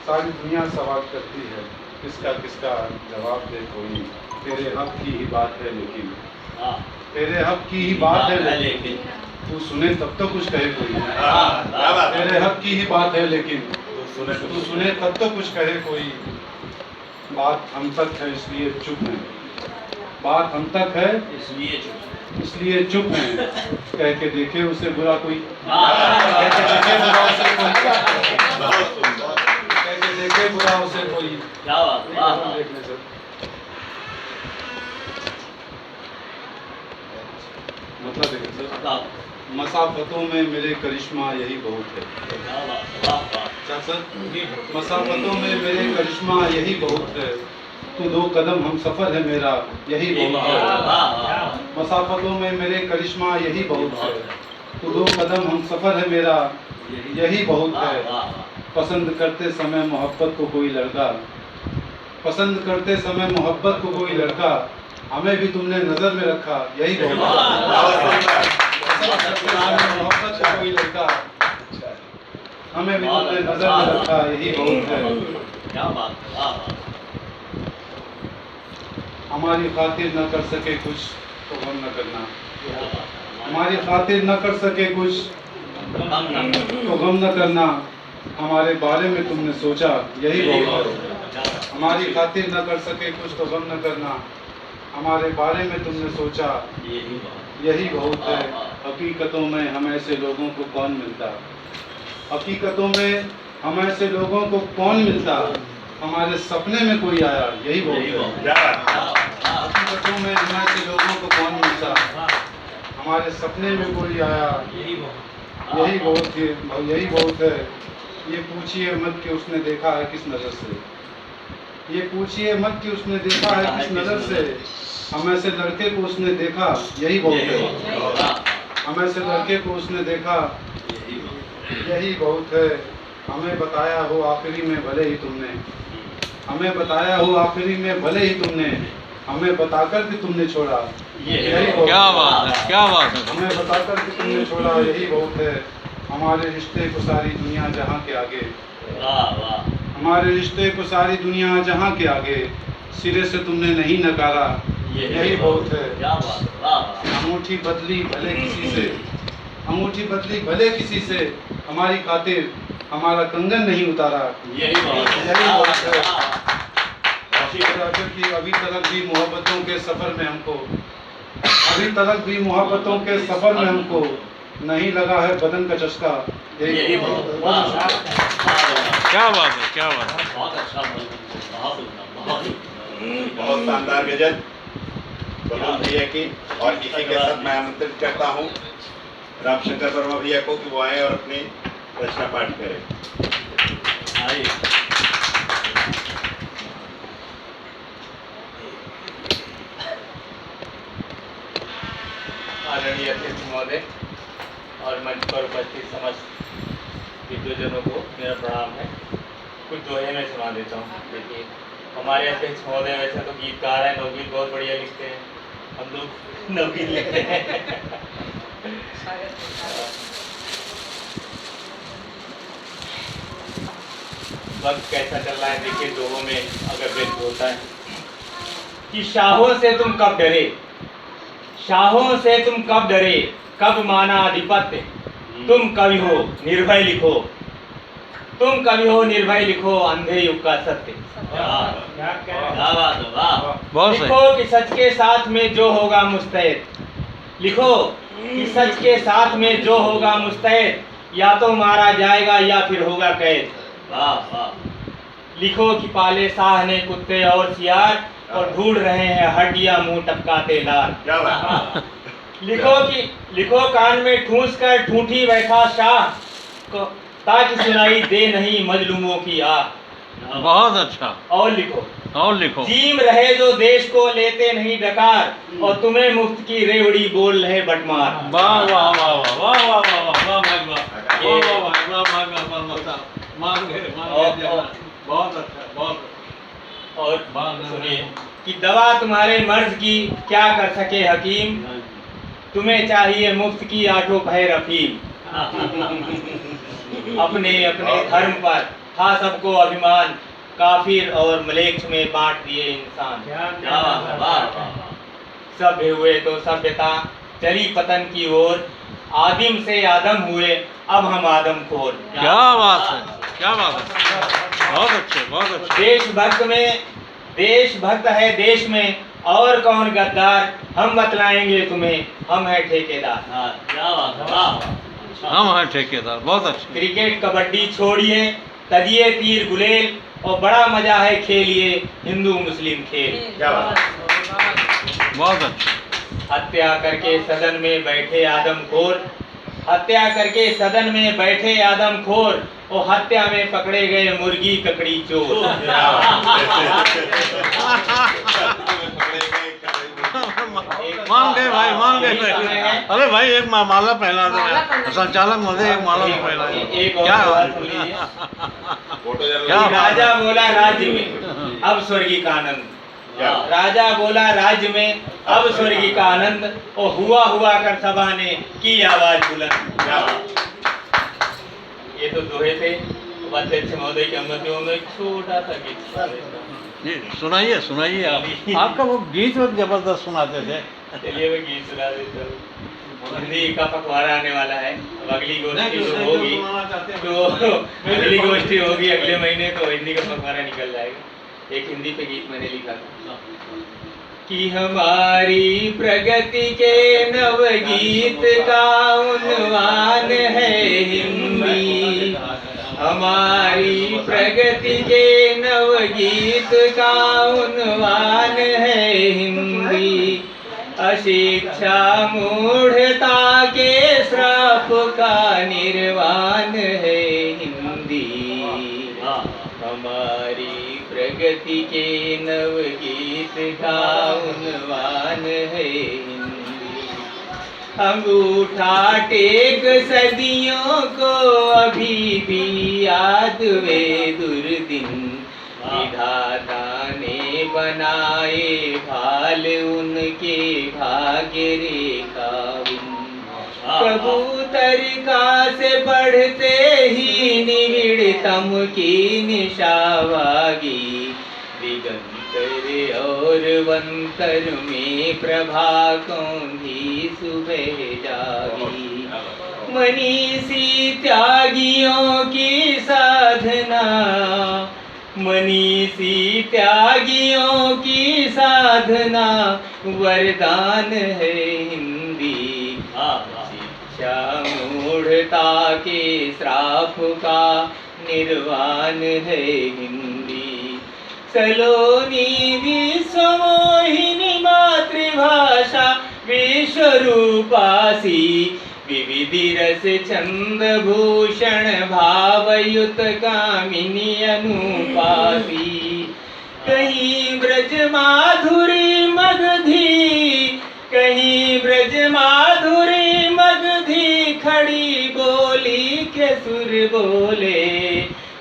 सारी दुनिया सवाल करती है, किसका किसका जवाब दे कोई। तेरे हक की ही बात है लेकिन, तेरे हक की ही बात है लेकिन, तू सुने तब तो कुछ कहे कोई। तेरे हक की ही बात है लेकिन, तू सुने तब तो कुछ कहे कोई। बात हम तक है इसलिए चुप है, बात हम तक है इसलिए चुप है। कह के देखे उसे बुरा कोई, कह के देखे बुरा उसे कोई, कह के देखे बुरा उसे कोई। देखने से मतलब देखें सर, मसाफतों में मेरे करिश्मा यही बहुत है। क्या सर? मसाफतों में मेरे करिश्मा यही बहुत है। तू दो कदम हम सफर है मेरा यही बहुत है। मसाफतों में मेरे करिश्मा यही बहुत है। तू दो कदम हम सफर है मेरा यही बहुत है। पसंद करते समय मोहब्बत को कोई लड़का, पसंद करते समय मोहब्बत को कोई लड़का, हमें भी तुमने नजर में रखा यही बहुत है। मोहब्बत को कोई लड़का, हमें भी तुमने नजर में रखा यही बहुत है। हमारी खातिर न कर सके कुछ तो गम न करना, हमारी खातिर न कर सके कुछ तो गम न करना। हमारे बारे में तुमने सोचा यही बहुत है। हमारी खातिर न कर सके कुछ तो गम न करना, हमारे बारे में तुमने सोचा यही बहुत है। हकीकतों में हम ऐसे लोगों को कौन मिलता, हकीकतों में हम ऐसे लोगों को कौन मिलता। हमारे सपने में कोई आया यही बहुत है। हकीकतों में हम ऐसे लोगों को कौन मिलता, हमारे सपने में कोई आया यही बहुत है। यही बहुत है। ये पूछिए मत कि उसने देखा है किस नज़र से, ये पूछिए मत कि उसने देखा है किस नज़र से। हम ऐसे लड़के को उसने देखा यही बहुत है। हम ऐसे लड़के को उसने देखा यही बहुत है। हमें बताया हो आखिरी में भले ही तुमने, हमें बताया हो आखिरी में भले ही तुमने, हमें बताकर भी तुमने छोड़ा यही बहुत। क्या बात है, क्या बात है। हमें बताकर भी तुमने छोड़ा यही बहुत है। हमारे रिश्ते को सारी दुनिया जहां के आगे, हमारे रिश्ते को सारी दुनिया जहां के आगे, सिरे से तुमने नहीं नकारा यही बहुत है। अंगूठी बदली भले किसी से, अंगूठी बदली भले किसी से, हमारी खातिर हमारा कंगन नहीं उतारा यही बहुत है। कि अभी तक भी मोहब्बतों के सफर में हमको, अभी तक भी मोहब्बतों के सफर में हमको नहीं लगा है बदन का चस्का यही बहुत है। क्या बात है, क्या बात है। बहुत शानदार गजल बलून भैया की। और इसी के साथ मैं आमंत्रित करता हूँ रामशंकर वर्मा भैया को कि वो आए और अपनी रचना पाठ करें। आदरणीय अध्यक्ष महोदय और मंच पर उपस्थित समस्त विद्वजनों को मेरा प्रणाम है। कुछ दोहे में सुना देता हूँ। देखिए, हमारे अध्यक्ष महोदय वैसे तो गीतकार हैं, नवगीत बहुत बढ़िया लिखते हैं, हम लोग नवगीत लिखते हैं। वक्त कैसा चल रहा है देखिए, दोहों में अगर व्यक्त होता है कि शाहों से तुम कब डरे, शाहों से तुम कब डरे, कब माना आधिपत्य, तुम कवि हो निर्भय लिखो, तुम कवि हो निर्भय लिखो, अंधे युग का सत्य। लिखो कि सच के साथ में जो होगा मुस्तैद, लिखो कि सच के साथ में जो होगा मुस्तैद, या तो मारा जाएगा या फिर होगा कैद। लिखो कि पाले शाह ने कुत्ते और सियार, और ढूंढ रहे हैं हड्डियां मुंह टपकाते लाल। लिखो कान में ठूंस कर ठूठी बैठा शाह, ताकि सुनाई दे नहीं मजलूमों की आह। बहुत अच्छा। और लिखो जीम रहे जो देश को लेते नहीं डकार, और तुम्हें मुफ्त की रेवड़ी बोल रहे बटमार। वाह वाह वाह वाह वाह वाह वाह बहुत अच्छा, बहुत। और सुनिए कि दवा तुम्हारे मर्ज की क्या कर सके हकीम, तुम्हें चाहिए मुफ्त की आठों पहर अफीम। अपने अपने धर्म पर था सबको अभिमान, काफिर और मलेच्छ में बांट दिए इंसान। क्या बात है, वाह वाह वाह। सभ्य हुए तो सभ्यता चली पतन की ओर, आदिम से आदम हुए अब हम आदम खोर। क्या बात है, क्या बात है, बहुत अच्छे, बहुत अच्छे। देशभक्त है देश में और कौन गद्दार, हम बतलाएंगे तुम्हें हम हैं ठेकेदार। क्या बात है, वाह। हम हैं ठेकेदार, बहुत अच्छे। क्रिकेट कबड्डी छोड़िए, तजिए तीर गुलेल, और बड़ा मजा है खेलिए हिंदू मुस्लिम खेल। क्या बात है। बहुत अच्छे। हत्या करके सदन में बैठे आदमखोर, हत्या करके सदन में बैठे आदमखोर, और हत्या में पकड़े गए मुर्गी ककड़ी चोर। मान गए भाई, मान गए भाई। अरे भाई एक माला पहना दो, संचालक महोदय एक माला पहना। एक और क्या बात सुन लीजिए। फोटो जरूर। क्या बात है। राजा बोला राज्य में अब स्वर्गी का आनंद, क्या? राजा बोला राज्य में अब स्वर्गी का आनंद, और हुआ कर सभा ने की आवाज बुलंद। क्या बात। ये तो दोहे थे। अध्यक्ष महोदय की अनुमतियों में एक छोटा सा गीत सुना देता हूं। जी सुनाइए, सुनाइए। आपका वो गीत वक्त जबरदस्त सुनाते थे। चलिए मैं गीत सुना देता हूँ। हिंदी का पखवाड़ा आने वाला है, अब अगली गोष्ठी तो होगी, तो अगली गोष्ठी होगी अगले महीने, तो हिंदी का पखवाड़ा निकल जाएगा। एक हिंदी पे गीत मैंने लिखा था कि हमारी प्रगति के नवगीत का उन्वान है हिंदी, हमारी प्रगति के नवगीत का उन्वान है हिंदी, अशिक्षा मूढ़ता के श्राप का निर्वाण है हिंदी, हमारी प्रगति के नवगीत का उन्वान है हिंदी। अंगूठा टेक सदियों को अभी भी याद वे दुर्दिन, विधाता ने बनाए भाल उनके भाग्य रेखा बिन, कबूतर का से बढ़ते ही निविड़तम की निशावागी, दिगंतर और वंतर में प्रभा कौंधी सुबह जागी, मनीषी त्यागियों की साधना, मनीषी त्यागियों की साधना वरदान है हिंदी, शिक्षा मूढ़ता के श्राप का निर्वाण है हिंदी, सलोनी विश्वमोहिनी मातृभाषा विश्वरूपासी, विविधि रस छंद भूषण भावयुत कामिनी अनुपासी, कहीं ब्रज माधुरी मगधी, कहीं ब्रज माधुरी मगधी खड़ी बोली के सुर बोले,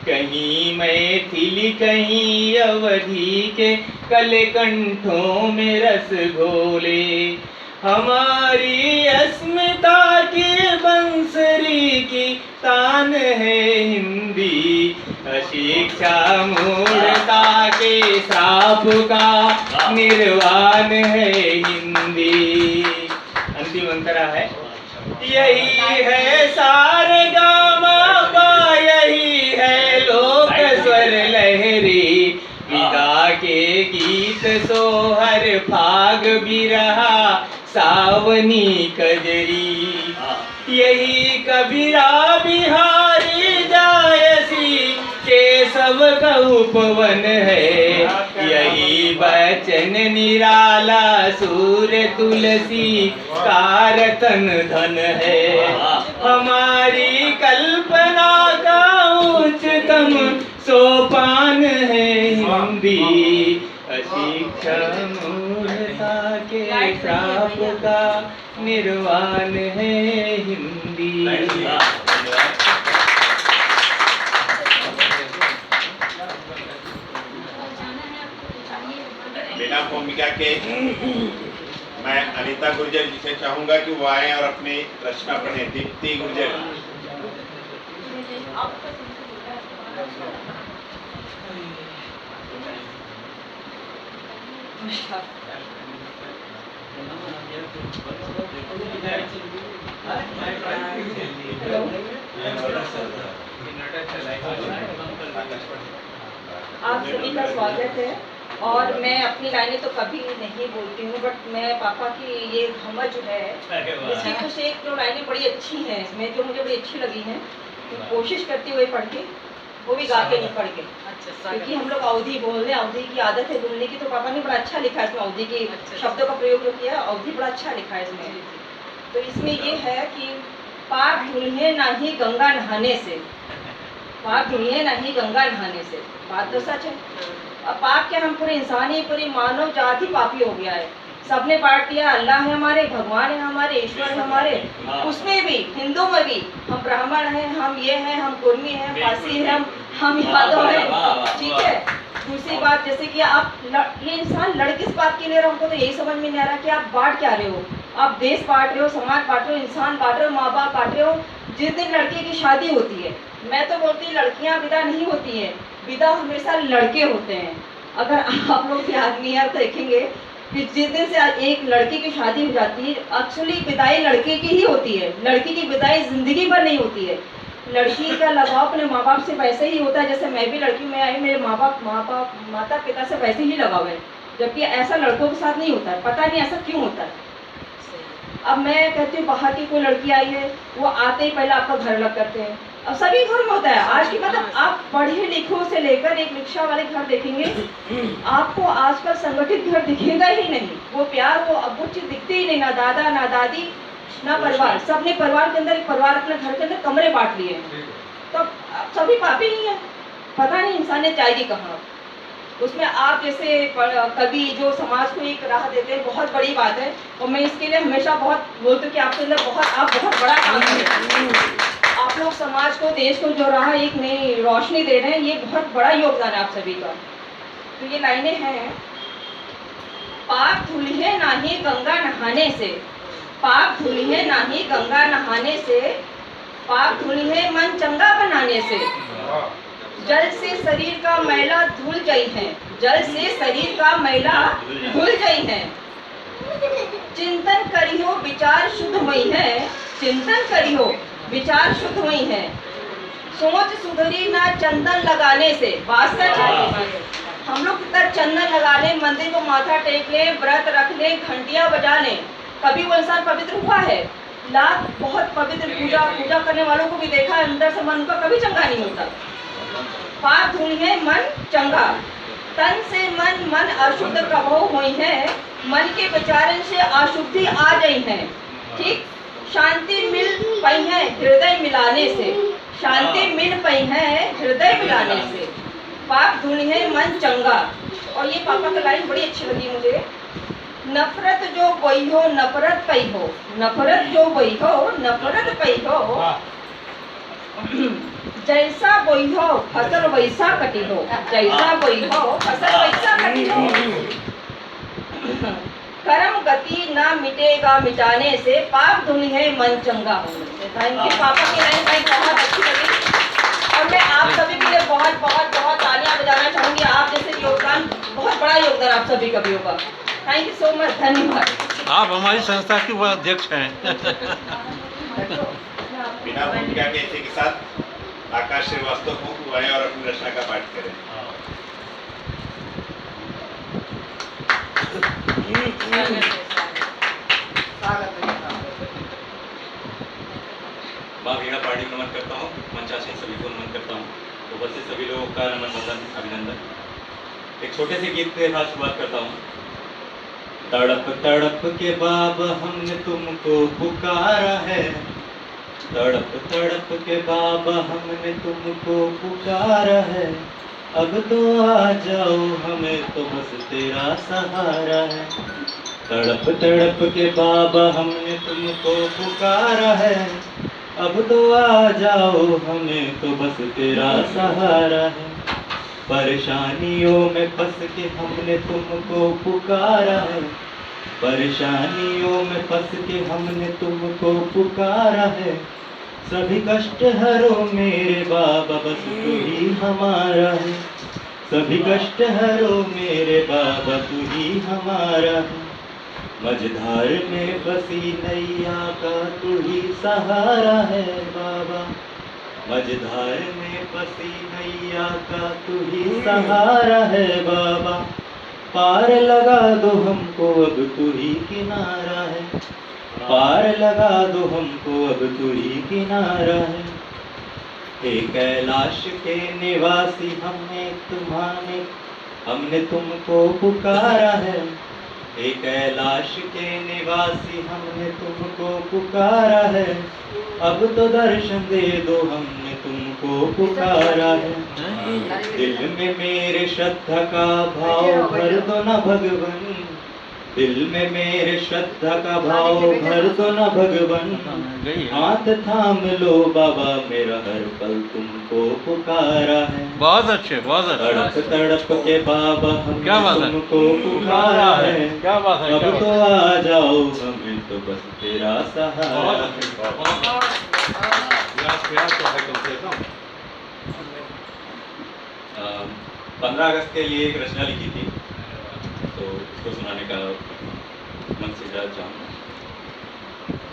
कहीं मैथिली कहीं अवधी के कलकंठों में रस घोले, हमारी अस्मिता की बंसरी की तान है हिंदी, अशिक्षा मूढ़ता के श्राप का निर्वाण है हिंदी। अंतिम अंतरा है, यही है सारेगामा पा, यही है लोक स्वर लहरी, विदा के गीत सोहर फाग बिरहा सावनी कजरी, यही कबीरा बिहारी जायसी केशव का उपवन है, यही वचन निराला सूर तुलसी कारतन धन है, हमारी कल्पना का उच्चतम सोपान है हिंदी, अशिक्षा मूढ़ता के श्राप का निर्वाण है हिंदी। बिना भूमिका के मैं अनीता गुर्जर जी से चाहूंगा कि वो आए और अपनी रचना पढ़ें। दीप्ति गुर्जर। आप सभी का स्वागत है। और मैं अपनी लाइनें तो कभी नहीं बोलती हूँ, बट मैं पापा की ये हमज है, इसकी कुछ एक दो लाइनें बड़ी अच्छी हैं इसमें, जो मुझे बड़ी अच्छी लगी हैं। तो कोशिश करती हुए पढ़ के, वो भी गा के नहीं पढ़ के, क्योंकि हम लोग अवधी बोलने, अवधी की आदत है बोलने की। तो पापा ने बड़ा अच्छा लिखा है इसमें, अवधी के शब्दों का प्रयोग जो किया, अवधी बड़ा अच्छा लिखा है इसमें। तो इसमें ये है कि पाप धुलिए ना ही गंगा नहाने से, पाप धुलिए ना ही गंगा नहाने से। बात तो सच है। अब पाप क्या, हम पूरे इंसान ही, पूरी मानव जाति पापी हो गया है। सबने बांट दिया, अल्लाह है हमारे, भगवान है हमारे, ईश्वर है हमारे। उसमें भी, हिंदू में भी, हम ब्राह्मण हैं, हम ये हैं, हम कुर्मी हैं, पासी हैं, हम यादव हैं, ठीक है। दूसरी बात, जैसे कि आप ये इंसान लड़ किस बात के लिए रहे, हमको तो यही समझ में नहीं आ रहा कि आप बांट क्या रहे हो। आप देश बांट रहे हो, समाज बांट रहे हो, इंसान बांट रहे हो, माँ बाप बांट रहे हो। जिस दिन लड़के की शादी होती है, मैं तो बोलती लड़कियां विदा नहीं होती हैं, विदा हमेशा लड़के होते हैं। अगर आप लोग के आदमी यार देखेंगे कि जिस दिन से एक लड़की की शादी हो जाती है, एक्चुअली विदाई लड़के की ही होती है, लड़की की विदाई जिंदगी भर नहीं होती है। लड़की का लगाव अपने माँ बाप से वैसे ही होता है, जैसे मैं भी लड़की में आई, मेरे माँ बाप माता पिता से वैसे ही लगाव है, जबकि ऐसा लड़कों के साथ नहीं होता है। पता नहीं ऐसा क्यों होता है। अब मैं कहती हूँ, बाहर की कोई लड़की आई है, वो आते ही पहले आपका घर अलग करते हैं। अब सभी घर में होता है आज की, मतलब आप पढ़े लिखों से लेकर एक रिक्शा वाले घर देखेंगे, आपको आजकल संगठित घर दिखेगा ही नहीं। वो प्यार, वो चीज दिखती ही नहीं, ना दादा ना दादी ना परिवार। सबने परिवार के अंदर, एक परिवार अपने घर के अंदर कमरे बांट लिए, तो सभी पापी ही है। पता नहीं इंसानियत जाएगी कहाँ। उसमें आप जैसे कवि जो समाज को एक राह देते हैं, बहुत बड़ी बात है। और मैं इसके लिए हमेशा बहुत बोलती हूँ कि आपके अंदर आप बहुत बड़ा काम कर रहे हैं। आप लोग समाज को, देश को जो राह एक नई रोशनी दे रहे हैं, ये बहुत बड़ा योगदान है आप सभी का। तो ये लाइनें हैं, पाप धुलिए ना ही गंगा नहाने से, पाप धुलिए ना ही गंगा नहाने से, पाप धुलिए मन चंगा बनाने से। जल से शरीर का मैला धुल गई है, जल से शरीर का मैला धुल गई है। चिंतन करियो विचार शुद्ध हुई है, चिंतन करियो विचार शुद्ध हुई है। सोच सुधरी ना चंदन लगाने से। बात सच है। हम लोग कितना चंदन लगा लें, मंदिर को माथा टेक लें, व्रत रख लें, घंटियां बजा लें, कभी वो इंसान पवित्र हुआ है? लाख बहुत पवित्र पूजा करने वालों को भी देखा, अंदर से मन उनका कभी चंगा नहीं होता। पाप धुलिए मन चंगा, तन से मन अशुद्ध प्रभाव हुई है, मन के विचारण से अशुद्धि आ गई है। ठीक, शांति मिल पई है हृदय मिलाने से, शांति मिल पई है हृदय मिलाने से। पाप धुलिए मन चंगा। और ये पापा की लाइन बड़ी अच्छी लगी मुझे, नफरत जो बोई हो नफरत पई हो, नफरत जो बोई हो नफरत पई हो। जैसा बोई हो फसल वैसा कटी हो, जैसा बोई हो फसल वैसा कटी हो। कर्म गति ना मिटेगा मिटाने से, पाप धुलिए मन चंगा हो। पापा की लाइन बहुत अच्छी लगी। और मैं आप सभी के लिए बहुत बहुत बहुत तालियां बजाना चाहूंगी। आप जैसे योगदान, बहुत बड़ा योगदान आप सभी का भी होगा। थैंक यू सो मच, धन्यवाद। आप हमारी संस्था की अध्यक्ष हैं। बिना भूमिका के इसी के साथ आकाश श्रीवास्तव को बुलाएं और अपनी रचना का पाठ करें। माँ वीणा पार्टी को नमन करता हूँ, मंचासीन सभी को नमन करता हूँ, उपस्थित सभी लोगों का नमन वंदन अभिनंदन। एक छोटे से गीत के साथ शुरुआत करता हूँ। तड़प तड़प के बाबा हमने तुमको पुकारा है, तड़प तड़प के बाबा हमने तुमको पुकारा है। अब तो आ जाओ हमें तो बस तेरा सहारा है। तड़प तड़प के बाबा हमने तुमको पुकारा है, अब तो आ जाओ हमें तो बस तेरा सहारा है। परेशानियों में फंस के हमने तुमको पुकारा है, परेशानियों में फंस के हमने तुमको पुकारा है। सभी कष्ट हरो मेरे बाबा, बस तू ही हमारा है। सभी कष्ट हरो मेरे बाबा, तू ही हमारा है। मझधार में फंसी नैया का तू ही सहारा है बाबा। मझधार में फंसी नैया का तू ही सहारा है बाबा। पार लगा दो हमको अब तू ही किनारा है। पार लगा दो हमको अब तू ही किनारा है। हे कैलाश के निवासी हमने तुमको पुकारा है। हे कैलाश के निवासी हमने तुमको पुकारा है। अब तो दर्शन दे दो हमने तुमको पुकारा है। दिल में मेरे श्रद्धा का भाव भर दो न भगवन। दिल में मेरे श्रद्धा का भाव भर दो न भगवन। हाथ थाम लो बाबा मेरा, हर पल तुमको पुकारा है। बहुत अच्छे, बहुत अच्छे। तड़प तड़प के बाबा क्या बात हमने है? तुमको पुकारा है। क्या बात है, क्या अब बात तो आ जाओ हमें तो बस तेरा सहारा है। तो है कम से कम 15 अगस्त के लिए एक रचना लिखी थी, तो उसको सुनाने का मन से चाहूँगा।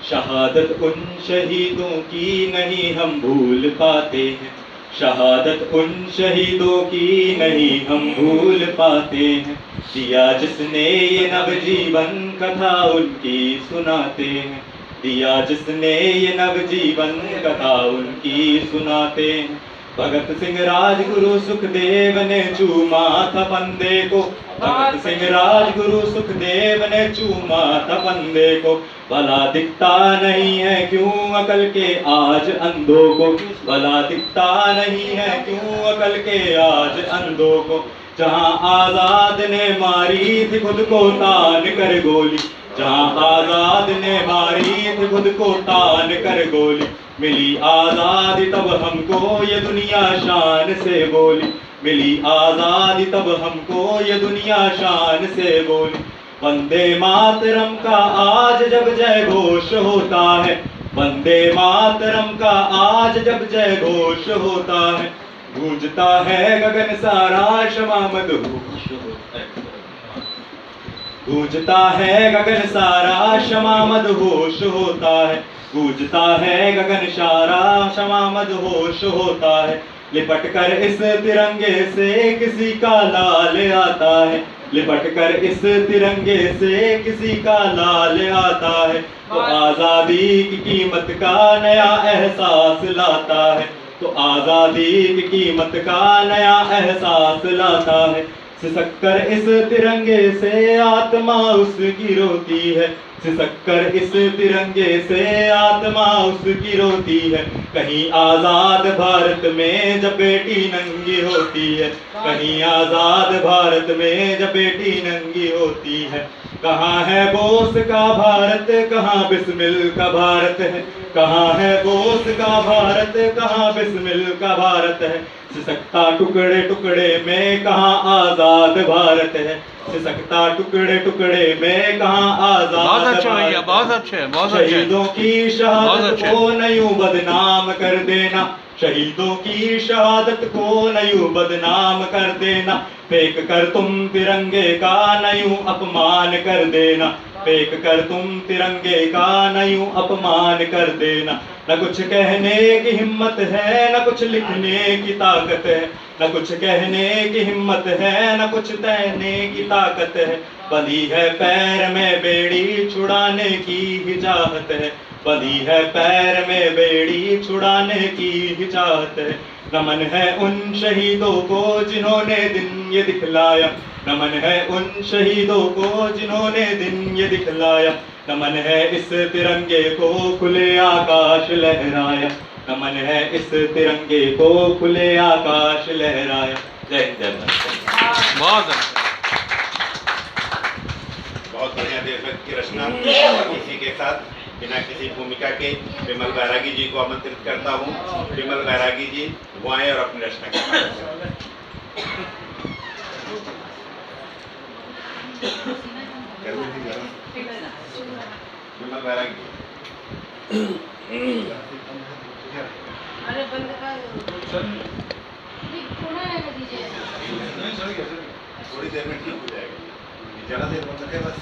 शहादत उन शहीदों की नहीं हम भूल पाते हैं। शहादत उन शहीदों की नहीं हम भूल पाते हैं। दिया जिसने ये नवजीवन कथा उनकी सुनाते हैं। दिया जिसने ये नवजीवन कथा उनकी सुनाते हैं। भगत सिंह राजगुरु सुखदेव ने चूमा था फंदे को। भगत सिंह राजगुरु सुखदेव ने चूमा था फंदे को। भला दिखता नहीं है क्यों अकल के आज अंधों को। भला दिखता नहीं है क्यों अकल के आज अंधों को। जहां आजाद ने मारी थी खुद को तान कर गोली। जहां आजाद ने मारी थी खुद को तान कर गोली। मिली आजादी तब हमको ये दुनिया शान से बोली। मिली आजादी तब हमको ये दुनिया शान से बोली। वंदे मातरम का आज जब जय घोष होता है। वंदे मातरम का आज जब जय घोष होता है। गूंजता है गगन सारा क्षमा मदहोश होता है। गूंजता है गगन सारा क्षमा मदहोश होता है। गूंजता है गगन सारा क्षमा मदहोश होता है। लिपट कर इस तिरंगे से किसी का लाल आता है। लिपट कर इस तिरंगे से किसी का लाल आता है। तो आजादी की कीमत का नया एहसास लाता है। तो आजादी की कीमत का नया एहसास लाता है। सिसक कर इस तिरंगे से आत्मा उसकी रोती है। सिसक कर इस तिरंगे से आत्मा उसकी रोती है। कहीं आजाद भारत में जब बेटी नंगी होती है। कहीं आजाद भारत में जब बेटी नंगी होती है। कहाँ है बोस का भारत, कहाँ बिस्मिल का भारत है। कहाँ है बोस का भारत, कहाँ बिस्मिल का भारत है। सिसकता टुकड़े टुकड़े में कहाँ आजाद भारत है। सिसकता टुकड़े टुकड़े में कहाँ आजाद बहुत अच्छे भैया, भारत बहुत है। अच्छे, बहुत अच्छे। शहीदों की बहुत शहादत अच्छे। को न यूं बदनाम कर देना। शहीदों की शहादत को न यूं बदनाम कर देना। फेंक कर तुम तिरंगे का न यूं अपमान कर देना। फेंक कर तुम तिरंगे का न यूं अपमान कर देना। न कुछ कहने की हिम्मत है, न कुछ लिखने की ताकत है। न कुछ कहने की हिम्मत है, न कुछ कहने की ताकत है। बंधी है पैर में बेड़ी छुड़ाने की ही चाहत है। बंधी है पैर में बेड़ी छुड़ाने की ही चाहत है। नमन है उन शहीदों को जिन्होंने दिन ये दिखलाया। नमन है उन शहीदों को जिन्होंने दिन ये दिखलाया। नमन है इस तिरंगे को खुले आकाश लहराया। नमन है इस तिरंगे को खुले आकाश लहराया। जय हिंद, जय भारत। बहुत अच्छा। बहुत बढ़िया देशभक्त की रचना। और इसी के साथ बिना किसी भूमिका के विमल बैरागी जी को आमंत्रित करता हूँ। विमल बैरागी जी वो आए और अपनी रचना करें। विमल बैरागी। थोड़ी देर में ठीक हो जाएगा, ज़्यादा देर बंद रखे बस।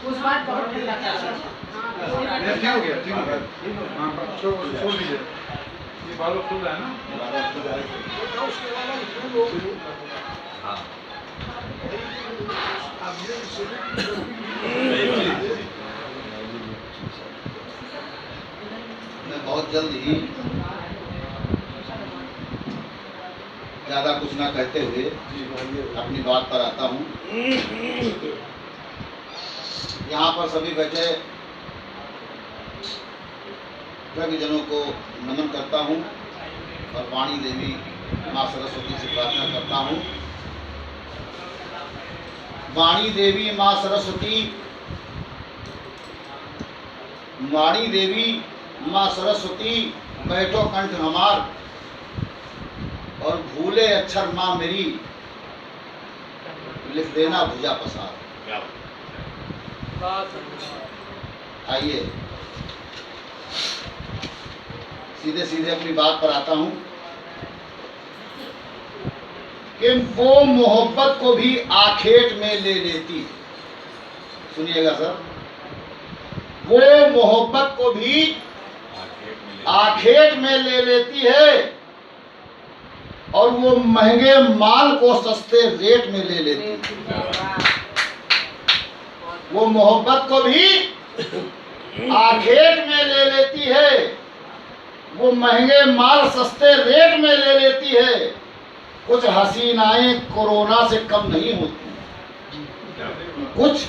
उस बात बहुत ठंडा था। ठीक हो गया, ठीक हो गया। हाँ, छोड़ दीजिए। ये बालों खुल रहा है ना? मैं बहुत जल्द ही ज़्यादा कुछ ना कहते हुए अपनी बात पर आता हूँ। यहाँ पर सभी बैठे जनों को नमन करता हूँ और वाणी देवी माँ सरस्वती से प्रार्थना करता हूँ। वाणी देवी माँ सरस्वती, वाणी देवी माँ सरस्वती, बैठो कंठ हमार और भूले अक्षर माँ मेरी, लिख देना भुजा पसार। आइए सीधे सीधे अपनी बात पर आता हूं कि वो मोहब्बत को भी आखेट में ले लेती है। सुनिएगा सर, वो मोहब्बत को भी आखेट में ले लेती है और वो महंगे माल को सस्ते रेट में ले लेती है। वो मोहब्बत को भी आखेट में ले लेती है, वो महंगे माल सस्ते रेट में ले लेती है। कुछ हसीनाएं कोरोना से कम नहीं होती, कुछ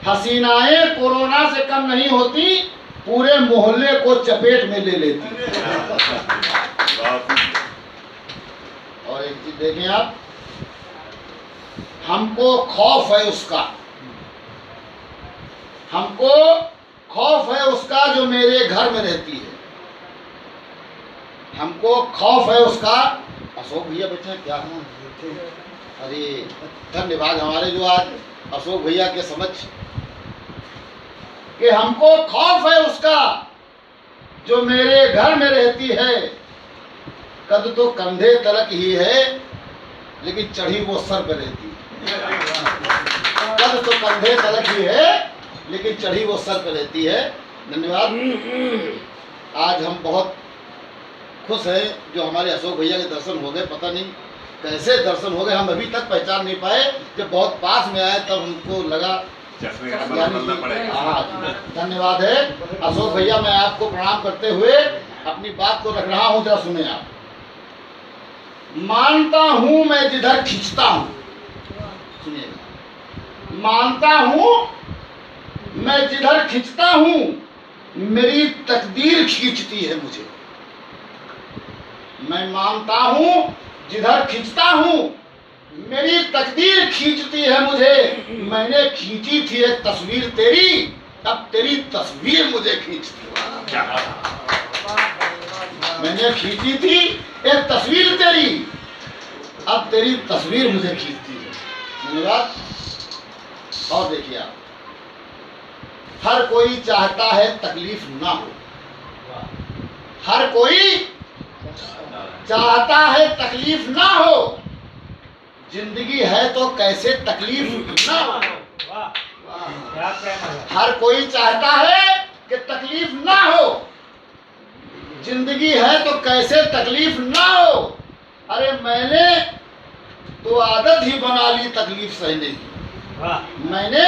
हसीनाएं कोरोना से कम नहीं होती, पूरे मोहल्ले को चपेट में ले लेती है। और एक चीज देखें आप, हमको खौफ है उसका, हमको खौफ है उसका जो मेरे घर में रहती है। हमको खौफ है उसका। अशोक भैया बैठे हैं क्या? अरे धन्यवाद हमारे जो आज अशोक भैया के समक्ष, कि हमको खौफ है उसका जो मेरे घर में रहती है। कद तो कंधे तलक ही है लेकिन चढ़ी वो सर पे रहती है। कद तो कंधे तलक ही है लेकिन चढ़ी वो सर पे रहती है। धन्यवाद। आज हम बहुत खुश हैं जो हमारे अशोक भैया के दर्शन हो गए। पता नहीं कैसे दर्शन हो गए, हम अभी तक पहचान नहीं पाए। जब बहुत पास में आए तब हमको लगा। धन्यवाद है अशोक भैया। मैं आपको प्रणाम करते हुए अपनी बात को रख रहा हूँ, जरा सुने आप। मानता हूँ मैं जिधर खींचता हूँ, सुनिएगा, मानता हूँ मैं जिधर खींचता हूँ, मेरी तकदीर खींचती है मुझे। मैं मानता हूँ जिधर खींचता हूँ, मेरी तकदीर खींचती है मुझे। मैंने खींची थी एक तस्वीर तेरी, अब तेरी तस्वीर मुझे खींचती है। मैंने खींची थी एक तस्वीर तेरी, अब तेरी तस्वीर मुझे खींचती है। धन्यवाद। और देखिए आप, हर कोई चाहता है तकलीफ ना हो, हर कोई चाहता है तकलीफ ना हो। जिंदगी है तो कैसे तकलीफ ना हो। हर कोई चाहता है कि तकलीफ ना हो, जिंदगी है तो कैसे तकलीफ ना हो। अरे मैंने तो आदत ही बना ली तकलीफ सहने की। मैंने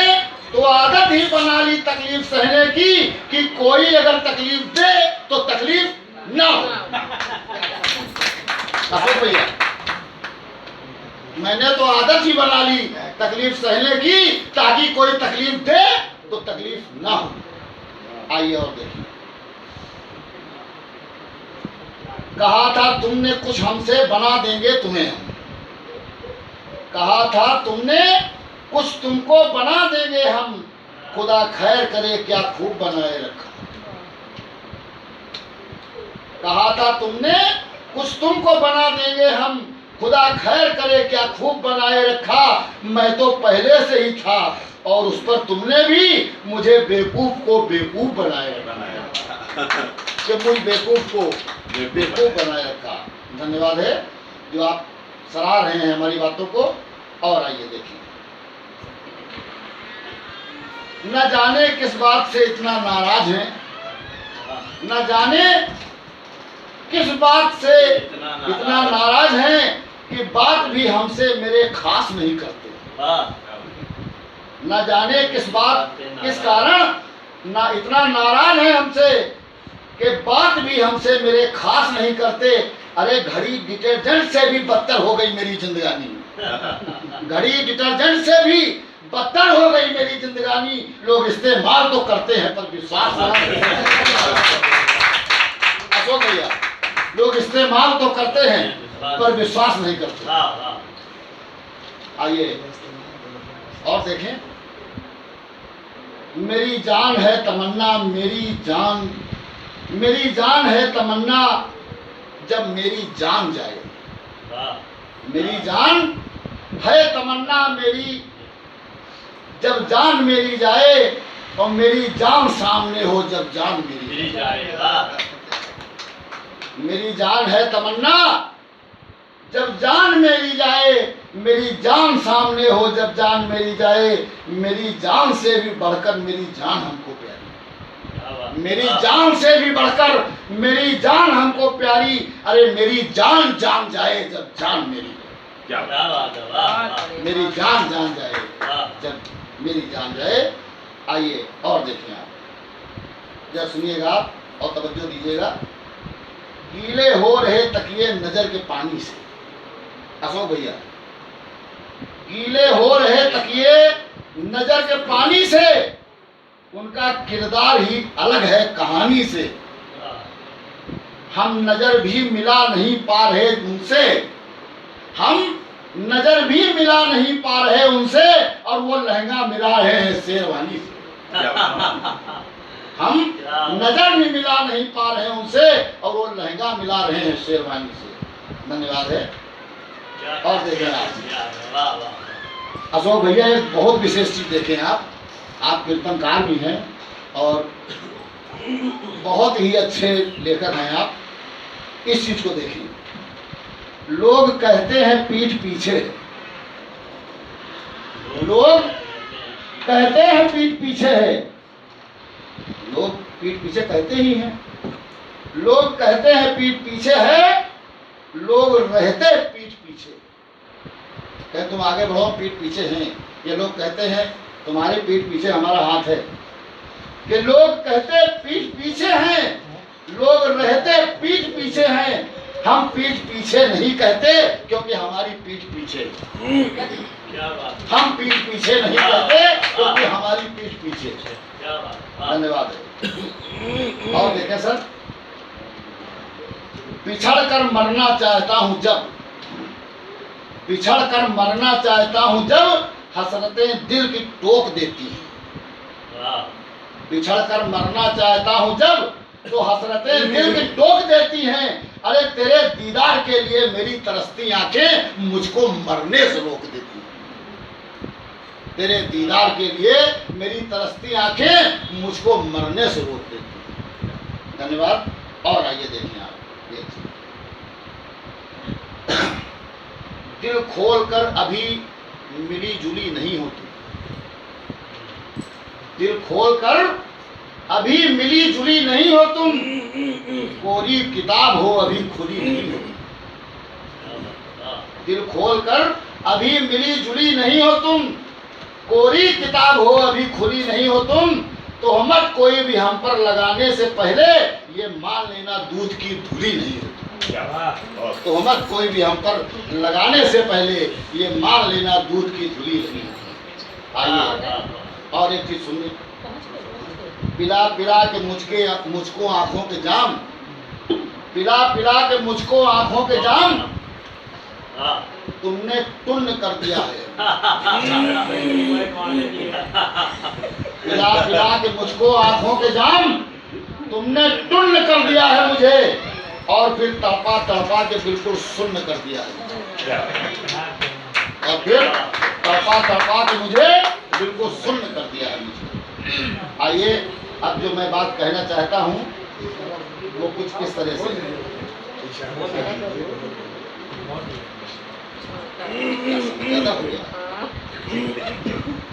तो आदत ही बना ली तकलीफ सहने की कि कोई अगर तकलीफ दे तो तकलीफ ना हो। अशोक भैया, मैंने तो आदत ही बना ली तकलीफ सहने की ताकि कोई तकलीफ दे तो तकलीफ ना हो। आइए और देखिए, कहा था तुमने कुछ हमसे बना देंगे तुम्हें हम। कहा था तुमने कुछ तुमको बना देंगे हम, खुदा खैर करे क्या खूब बनाए रखा। कहा था तुमने कुछ तुमको बना देंगे हम, खुदा खैर करे क्या खूब बनाए रखा, मैं तो पहले से ही था और उस पर तुमने भी मुझे बेवकूफ को बेवकूफ बनाए कि मुझ बेवकूफ को बेवकूफ बनाए रखा। धन्यवाद है जो आप सराह रहे हैं हमारी बातों को। और आइए देखिए, न जाने किस बात से इतना नाराज हैं, न जाने किस बात से इतना नाराज हैं कि बात भी हमसे मेरे खास नहीं करते। न जाने किस बात किस कारण ना इतना नाराज है हमसे कि बात भी हमसे मेरे खास नहीं करते। अरे घड़ी डिटर्जेंट से भी बदतर हो गई मेरी जिंदगानी, घड़ी डिटर्जेंट से भी बदतर हो गई मेरी जिंदगानी। लोग इस्तेमाल तो करते हैं पर विश्वास नहीं करते। अशोक भैया, लोग इस्तेमाल तो करते हैं पर विश्वास नहीं करते। आइए और देखें, मेरी जान है तमन्ना, मेरी जान है तमन्ना जब मेरी जान जाए। मेरी जान है तमन्ना मेरी जब जान मेरी जाए, और मेरी जान सामने हो जब जान मेरी जाए। मेरी जान है तमन्ना जब जान मेरी जाए, मेरी जान सामने हो जब जान मेरी जाए। मेरी जान से भी बढ़कर मेरी जान हमको प्यारी, मेरी जान से भी बढ़कर मेरी जान हमको प्यारी। अरे मेरी जान जान जाए जब जान मेरी जाए, मेरी जान जान जाए जब मेरी जान जाए। आइए और देखें आप, जरा सुनिएगा और तवज्जो दीजिएगा। गीले हो रहे तकिए नजर के पानी से। अशोक भैया, गीले हो रहे तकिए नजर के पानी से, उनका किरदार ही अलग है कहानी से। हम नजर भी मिला नहीं पा रहे उनसे, हम नजर भी मिला नहीं पा रहे उनसे, और वो लहंगा मिला रहे हैं शेरवानी से। हम नजर भी मिला नहीं पा रहे हैं उनसे, और वो लहंगा मिला रहे हैं शेरवानी से। धन्यवाद है। और देखें आप अशोक भैया, एक बहुत विशेष चीज देखें आप कीर्तनकार भी हैं और बहुत ही अच्छे लेखक हैं आप। इस चीज को देखिए, लोग कहते हैं पीठ पीछे है, लोग कहते हैं पीठ पीछे है, लोग पीठ पीछे कहते ही हैं। लोग कहते हैं पीठ पीछे है, लोग रहते पीठ पीछे। कहते तुम आगे बढ़ो, पीठ पीछे हैं। ये लोग कहते हैं तुम्हारे पीठ पीछे हमारा हाथ है। कि लोग कहते पीठ पीछे हैं, लोग रहते पीठ पीछे हैं। हम पीठ पीछे नहीं कहते क्योंकि हमारी पीठ पीछे। हम पीठ पीछे नहीं कहते क्योंकि हमारी पीठ पीछे। धन्यवाद। और देखें सर, पिछड़ कर मरना चाहता हूं जब, पिछड़ कर मरना चाहता हूं जब, हसरतें दिल की टोक देती हैं। पिछड़ कर मरना चाहता हूं जब, तो हसरतें दिल की टोक देती हैं। अरे तेरे दीदार के लिए मेरी तरसती आंखें मुझको मरने से रोक देती हैं। तेरे दीदार के लिए मेरी तरसती आंखें मुझको मरने से रोक देती हैं। धन्यवाद। और आइए देखिए आप, दिल खोलकर अभी मिली जुली नहीं होती, दिल खोलकर अभी मिली जुली नहीं हो तुम, कोरी किताब हो अभी खुली नहीं हो। दिल खोलकर अभी मिली जुली नहीं हो तुम, कोरी किताब हो अभी खुली नहीं हो तुम। तो मत कोई भी हम पर लगाने से पहले ये मान लेना दूध की धुली नहीं हो। तो मत कोई भी हम पर लगाने से पहले ये मान लेना दूध की धुली नहीं हो। आइए और एक चीज सुनिए, पिला पिला के मुझको आंखों के जाम, पिला पिला के मुझको आंखों के जाम, तुमने टुन्न कर दिया है। पिला पिला के मुझको आंखों के जाम, तुमने टुन्न कर दिया है मुझे। और फिर तड़पा तड़पा के बिल्कुल शून्य कर दिया है, और फिर तड़पा तड़पा के मुझे बिल्कुल शून्य कर दिया है मुझे। आइए अब जो मैं बात कहना चाहता हूँ वो कुछ किस तरह से है। ज़्यादा हो गया,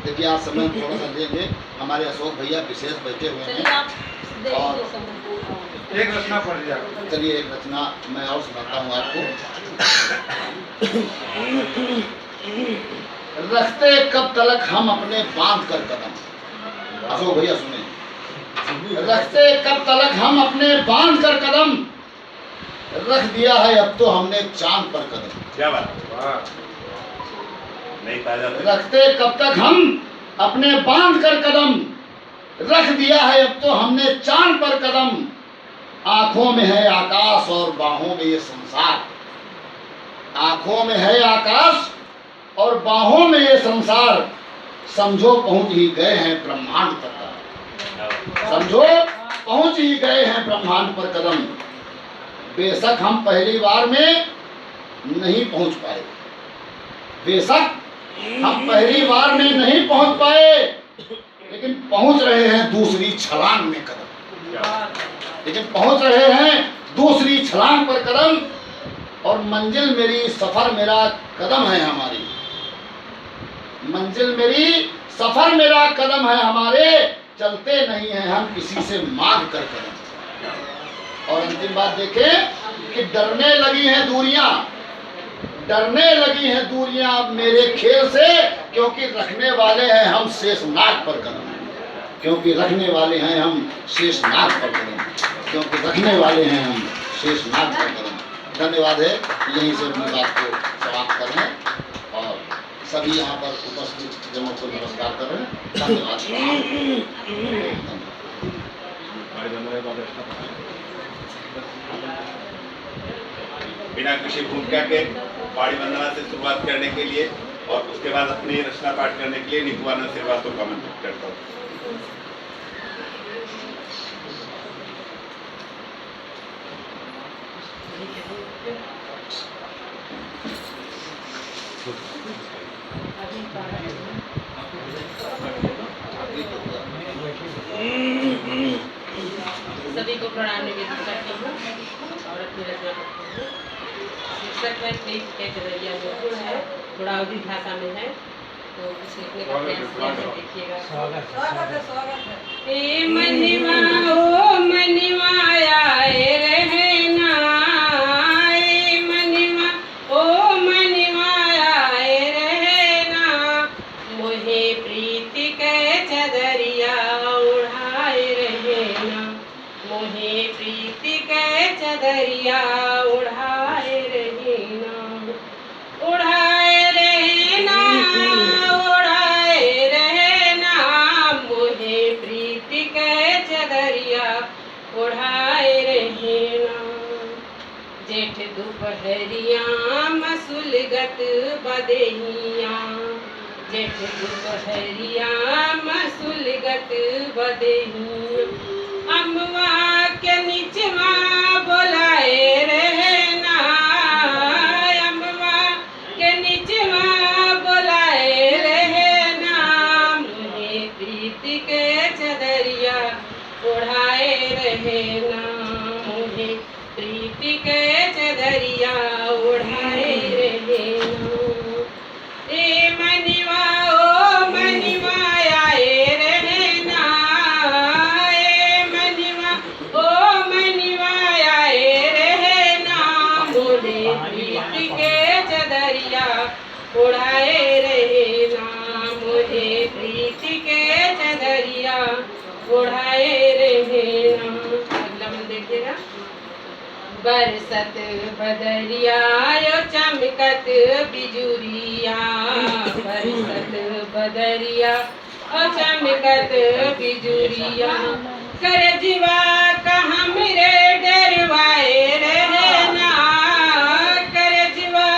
देखिए आज समय हम थोड़ा सा देंगे। हमारे अशोक भैया विशेष बैठे हुए हैं और एक रचना पढ़ जाए। चलिए एक रचना मैं और सुनाता हूँ आपको। रखते कब तलक हम अपने बांध कर कदम, अशोक भैया सुने। रखते कब तलक हम अपने बांध कर कदम, रख दिया है अब तो हमने चांद पर कदम। क्या बात नहीं ताजा रखते कब तक हम अपने बांध कर कदम, रख दिया है अब तो हमने चांद पर कदम। आंखों में है आकाश और बाहों में ये संसार, आंखों में है आकाश और बाहों में ये संसार। समझो पहुंच ही गए हैं ब्रह्मांड तक, समझो पहुंच ही गए हैं ब्रह्मांड पर कदम। बेशक हम पहली बार में नहीं पहुंच पाए, बेशक हम पहली बार में नहीं पहुंच पाए, लेकिन पहुंच रहे हैं दूसरी छलांग में कदम, लेकिन पहुंच रहे हैं दूसरी छलांग पर कदम। और मंजिल मेरी सफर मेरा कदम है हमारी, मंजिल मेरी सफर मेरा कदम है हमारे। चलते नहीं हैं हम किसी से मांग कर कदम। और अंतिम बात देखें कि डरने लगी हैं दूरियां, डरने लगी हैं दूरियां अब मेरे खेल से, क्योंकि रखने वाले हैं हम शेषनाग पर कदम, क्योंकि रखने वाले हैं हम शेषनाग पर कदम, क्योंकि रखने वाले हैं हम शेषनाग पर कदम। धन्यवाद है, यहीं से अपनी बात को समाप्त कर रहे हैं और सभी यहाँ पर उपस्थित जनों को नमस्कार कर रहे हैं। धन्यवाद। बिना किसी भूमिका के बाड़ी वंदना से शुरुआत करने के लिए और उसके बाद अपनी रचना पाठ करने के लिए नीतूआनंद श्रीवास्तव को आमंत्रित करता हूँ। सभी को प्रणाम निवेदन करती हूँ और अपनी रचना करती हूँ। शीर्षक है प्रेम के चरैया जो है, थोड़ा अवधि भाषा में है, तो कुछ लिखने का प्रयास किया है, देखिएगा। ए मनवा ओ मनवा आए रहना, ए मनवा ओ मनवा आए रहना, मोहे प्रीति के चदरिया उड़ाए रहना, मोहे प्रीति के चदरिया उड़ाए रहना, उड़ाए रहना, उड़ाए रहना, मोहे प्रीति के चदरिया उड़ाए रहना। जेठ दोपहरिया मसुलगत बदेहिया, जेठ दोपहरिया मसुलगत बदेहिया, अम्मा के निचवा बोलाए रहना, अम्मा के निचवा बोलाए रहना, मुझे प्रीति के चदरिया उड़ाए रहना, मुझे प्रीति के चदरिया उड़ाए रहना। ए मनवा ओ मनवा आए रहना, ए मनवा ओ मनवा आए रहना, मोरे प्रीति के चदरिया उड़ाए रहना, मुझे प्रीति के चदरिया उड़ाए रहना। अगला मन देखिएगा। बरसत बदरिया यो चमकत बिजुरिया, बरसत बदरिया ओ चमकत बिजुरिया, करजवा का हमरे डरवाए रहना, करजवा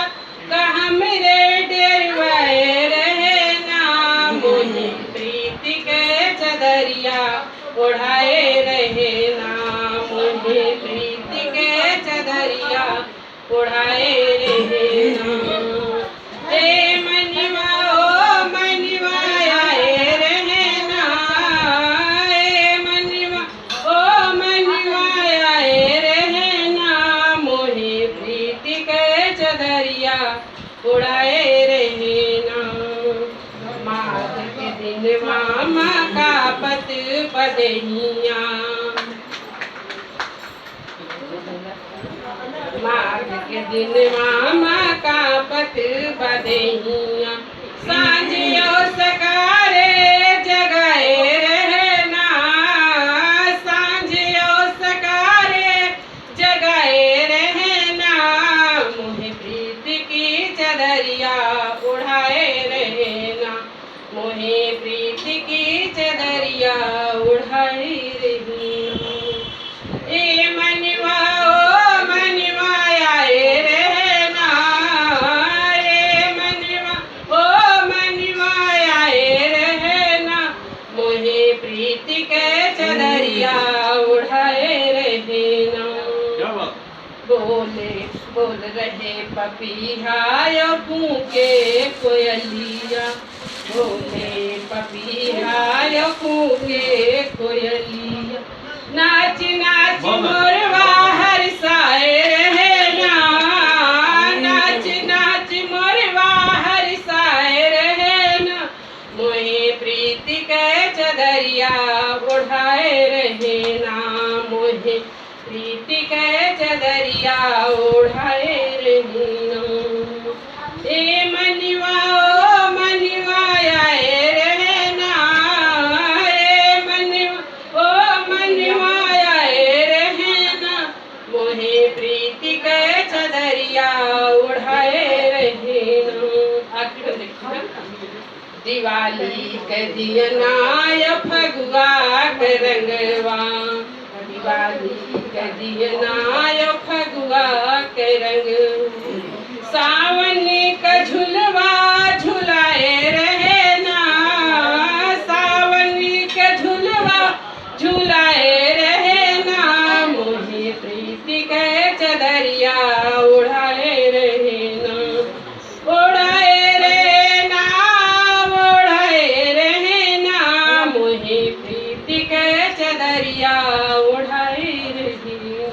का हमरे डरवाए रहना, मोहे प्रीति के चदरिया उड़ाए रहना, मोहे प्रीति के चदरिया उड़ाए रहना। ए मनवा ओ मनवा आए रहना, ए मनवा ओ मनवा आए रहना, मोहे प्रीति के चदरिया उड़ाए रहना। माघ के दिनवा मका पत बदहिया, माघ के दिनवा मका पत बदहिया, सांझियो सकारे जगाए रहना, सांझियो सकारे जगाए रहना, मोहे प्रीति की चदरिया उड़ाए रहना, मोहे प्रीति की चदरिया उड़ाए रहना। ए मनवा ओ मनवा आए रहना, ए मनवा ओ मनवा आए रहना, मोहे प्रीति के चदरिया उड़ाए रहना। क्या बात? बोले बोल रहे पपीहा यो कूके कोयलिया, बोले पपीहा यो कूके कोयलिया, नाच नाच मोरवा हरसाए रहना, नाच नाच मोरवा हरसाए रहना, मोहे प्रीति के चदरिया उड़ाए रहना, मोहे प्रीति के चदरिया उड़ाए रहना। ए मनवा ओ मनवा आए रहना, ए मनवा ओ मनवा आए रहना, मोहे प्रीति के चदरिया उड़ाए रहना। आखिर देखिए, दिवाली के दियना या फगुआ के रंगवा, दिवाली के दियना या फगुआ के रंग, सावन का झुलवा झुलाए रहना, सावन का झुलवा झुलाए रहना, मोहे प्रीति के चदरिया उड़ाए रहना, उड़ाए रहना, उड़ाए रहना, मोहे प्रीति के चदरिया उड़ाए रहना।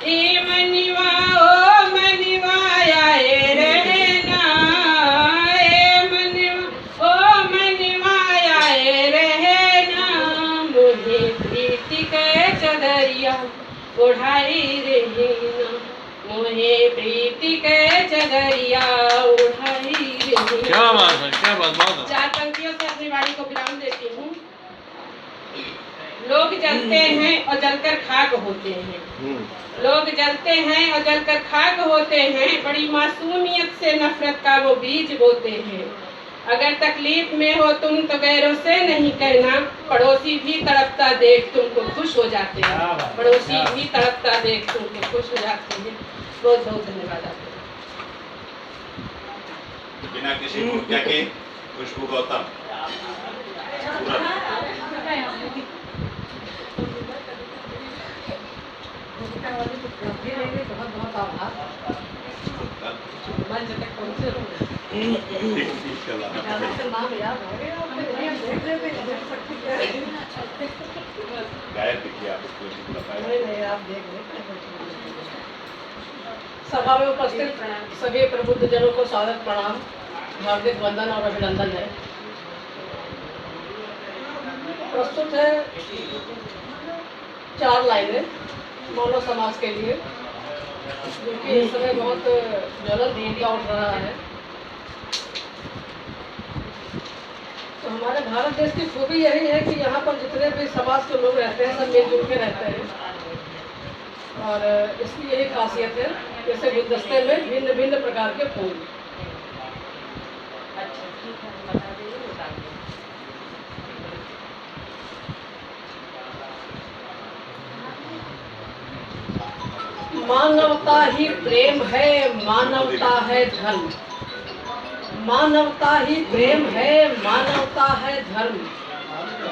ए मनवा ओ मनवा आए रहना, ए मनवा ओ मनवा आए रहना, मोहे प्रीति के चदरिया उड़ाई रहना, मोहे प्रीति के चदरिया उड़ाई रहना। क्या बात है, क्या बात, बहुत है। चार पंक्तियों से अपनी वाणी को विराम देती हूँ। लोग जलते हैं और जलकर खाक होते हैं, लोग जलते हैं और जलकर खाक होते हैं, बड़ी मासूमियत से नफरत का वो बीज बोते हैं। अगर तकलीफ में हो तुम तो गैरों से नहीं कहना, पड़ोसी भी तड़पता देख तुमको खुश हो जाते हैं, पड़ोसी भी तड़पता देख तुमको खुश हो जाते हैं। बहुत बहुत धन्यवाद आपको। बिना किसी मुर्गा के खुशबू गौतम बहुत बहुत आभार। मंच तक पहुंचे हो। नाम याद हो गया। गायब दिखिए आप उसको बताएं। नहीं आप देख लें। सभा में उपस्थित सभी प्रबुद्ध जनों को स्वागत प्रणाम, हार्दिक वंदन और अभिनंदन है। प्रस्तुत है 4 लाइनें मानव समाज के लिए, जो कि इस समय बहुत ज्वलंत मुद्दा उठ रहा है। तो हमारे भारत देश की खूबी यही है कि यहाँ पर जितने भी समाज के लोग रहते हैं सब मिलजुल के रहते हैं, और इसकी यही खासियत है। जैसे गुलदस्ते में भिन्न भिन्न प्रकार के फूल। मानवता ही प्रेम है, मानवता है धर्म, मानवता ही प्रेम है, मानवता है धर्म।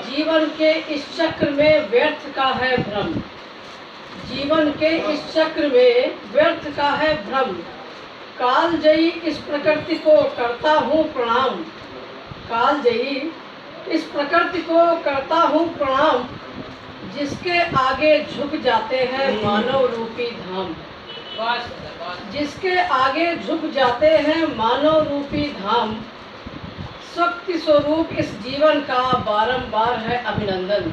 जीवन के इस चक्र में व्यर्थ का है भ्रम, जीवन के इस चक्र में व्यर्थ का है भ्रम। कालजयी इस प्रकृति को करता हूँ प्रणाम। कालजयी इस प्रकृति को करता हूँ प्रणाम, जिसके आगे झुक जाते हैं मानव रूपी धाम। जिसके आगे झुक जाते हैं मानव रूपी धाम। शक्ति स्वरूप इस जीवन का बारंबार है अभिनंदन।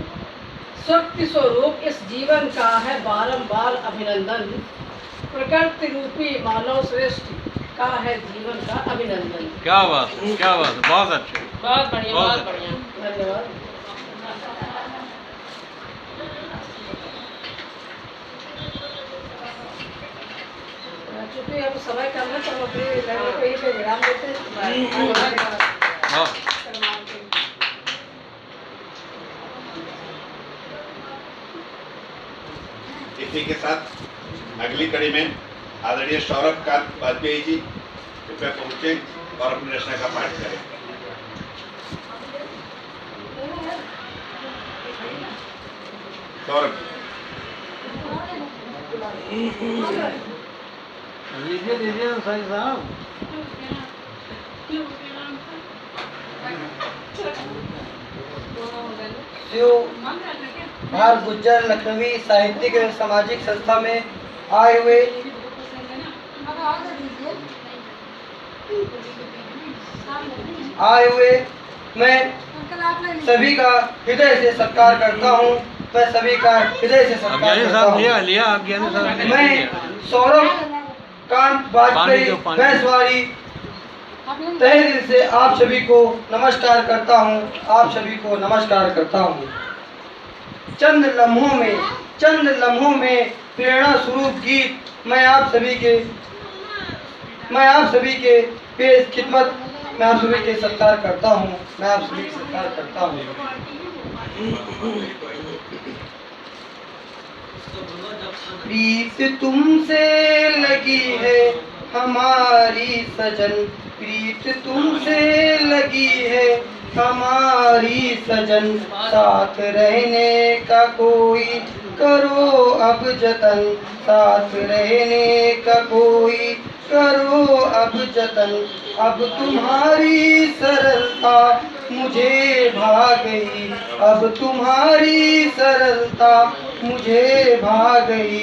शक्ति स्वरूप इस जीवन का है बारंबार अभिनंदन। प्रकृति रूपी मानव श्रेष्ठ का है जीवन का अभिनंदन। क्या बात, बहुत अच्छे, बहुत बढ़िया, बहुत बहुत बढ़िया। धन्यवाद। चूंकि अब समय कम है तो हम अपने रहने को यहीं पे विराम देते हैं। हाँ। इसी के साथ अगली कड़ी में आदरणीय सौरभ कांत वाजपेयी जी कृपया पहुंचे और अपनी रचना का पाठ करें। सौरभ लीजिए ना साईं साहब। भार गुज्जर लखनवी साहित्यिक एवं सामाजिक संस्था में आए हुए मैं सभी का हृदय से सत्कार करता हूँ। मैं सभी का हृदय से सत्कार करता हूँ। मैं सौरभ कांत वाजपेयी भैंसवारी तहे दिल से आप सभी को नमस्कार करता हूँ। आप सभी को नमस्कार करता हूँ। चंद लम्हों में प्रेरणा स्वरूप गीत मैं आप सभी के पेश खिदमत मैं आप सभी के सत्कार करता हूँ। मैं आप सभी के सत्कार करता हूँ। प्रीत तुमसे लगी है हमारी सजन। प्रीत तुमसे लगी है हमारी सजन। साथ रहने का कोई करो अब जतन। साथ रहने का कोई करो अब जतन। अब तुम्हारी सरलता मुझे भा गई। अब तुम्हारी सरलता मुझे भा गई।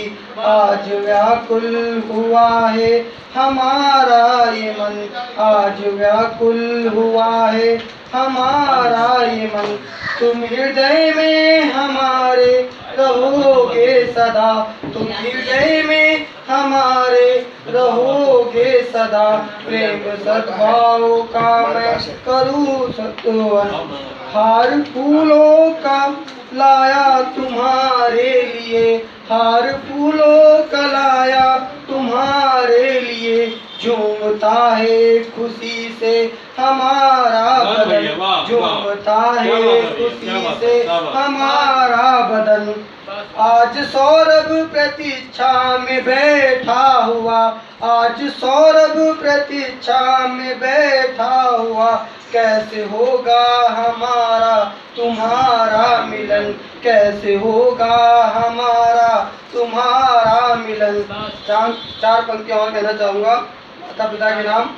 आज व्याकुल हुआ है हमारा ये मन। आज व्याकुल हुआ है हमारा ये मन। तुम हृदय में हमारे रहोगे सदा। तुम हृदय में हमारे रहोगे सदा। प्रेम सद्भाव का मैं करूँ सत्वन। हार फूलों का लाया तुम्हारे लिए। हार फूलों का लाया तुम्हारे लिए। झूमता है खुशी से हमारा बदन। झूमता है खुशी से हमारा बदन। आज सौरभ प्रतीक्षा में बैठा हुआ। आज सौरभ प्रतीक्षा में बैठा हुआ। कैसे होगा हमारा तुम्हारा मिलन। कैसे होगा हमारा तुम्हारा मिलन। चार पंक्तियां और कहना चाहूँगा। माता पिता के नाम।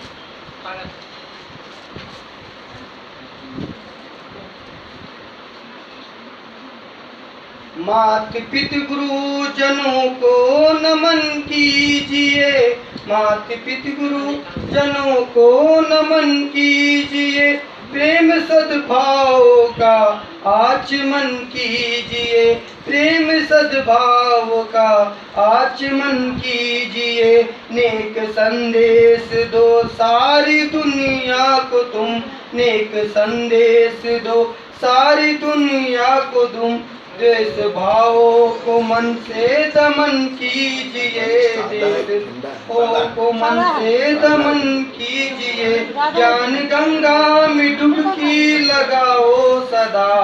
मात पिता गुरुजनों को नमन कीजिए। मात पिता गुरुजनों को नमन कीजिए। प्रेम सद्भाव का आचमन कीजिए। प्रेम सद्भाव का आचमन कीजिए। नेक संदेश दो सारी दुनिया को तुम। नेक संदेश दो सारी दुनिया को तुम। देश भावों को मन से दमन कीजिए। देश को मन से दमन कीजिए। ज्ञान गंगा में डुबकी लगाओ सदा।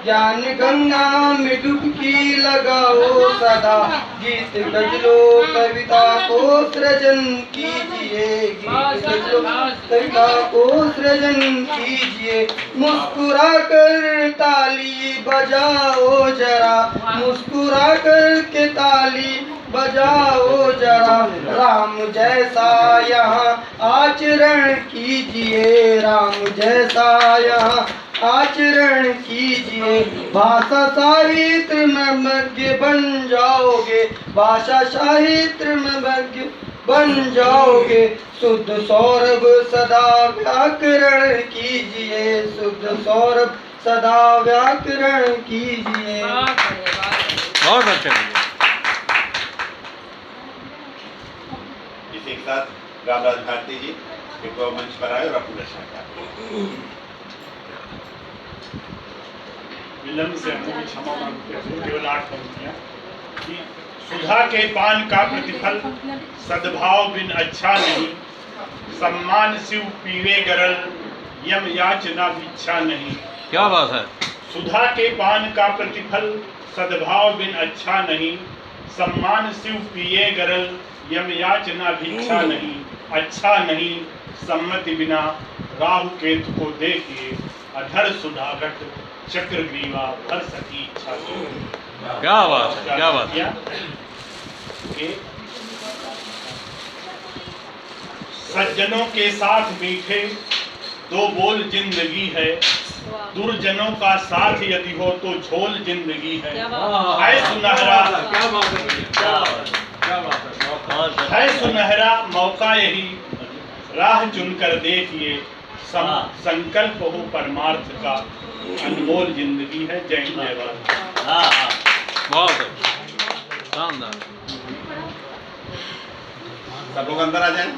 ज्ञान गंगा में डुबकी लगाओ सदा, गीत गजलों कविता को सृजन कीजिए, गीत गजलों कविता को सृजन कीजिए। मुस्कुरा कर ताली बजाओ जरा, मुस्कुरा कर के ताली बजाओ जरा, राम जैसा यहाँ आचरण कीजिए, राम जैसा यहाँ आचरण कीजिए। भाषा साहित्य में मग्न बन जाओगे, भाषा साहित्य में मग्न बन जाओगे। शुद्ध सौरभ सदा व्याकरण कीजिए, शुद्ध सौरभ सदा व्याकरण कीजिए। बहुत अच्छे लगे। इसी के साथ रामराज भारती जी एक मंच पर आए और अपनी रचना करें। विलंब से हम लोग क्षमा मांगते हैं। केवल 8 पंक्तियां कि सुधा के पान का प्रतिफल सद्भाव बिन अच्छा नहीं, सम्मान शिव पीवे गरल यम याचना भिक्षा नहीं। क्या बात है। सुधा के पान का प्रतिफल सद्भाव बिन अच्छा नहीं, सम्मान शिव पिए गरल यम याचना भिक्षा नहीं। अच्छा नहीं सम्मति बिना राहु केतु को देखिए, अधर सुधागत चक्र ग्रीवा भर सकी इच्छा की। क्या बात है, क्या बात है। सज्जनों के साथ मीठे 2 बोल जिंदगी है, दुर्जनों का साथ यदि हो तो झोल जिंदगी है। है सुनहरा, है सुनहरा मौका यही, राह चुनकर देखिए, संकल्प हो परमार्थ का, अनमोल जिंदगी है। जय हिंद जय भारत। बहुत शानदार। सब लोग अंदर आ जाएं।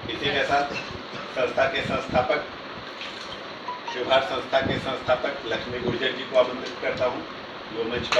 इसी के साथ संस्था के संस्थापक, शिवभारत संस्था के संस्थापक लक्ष्मी गुर्जर जी को आमंत्रित करता हूँ, वो मंच पर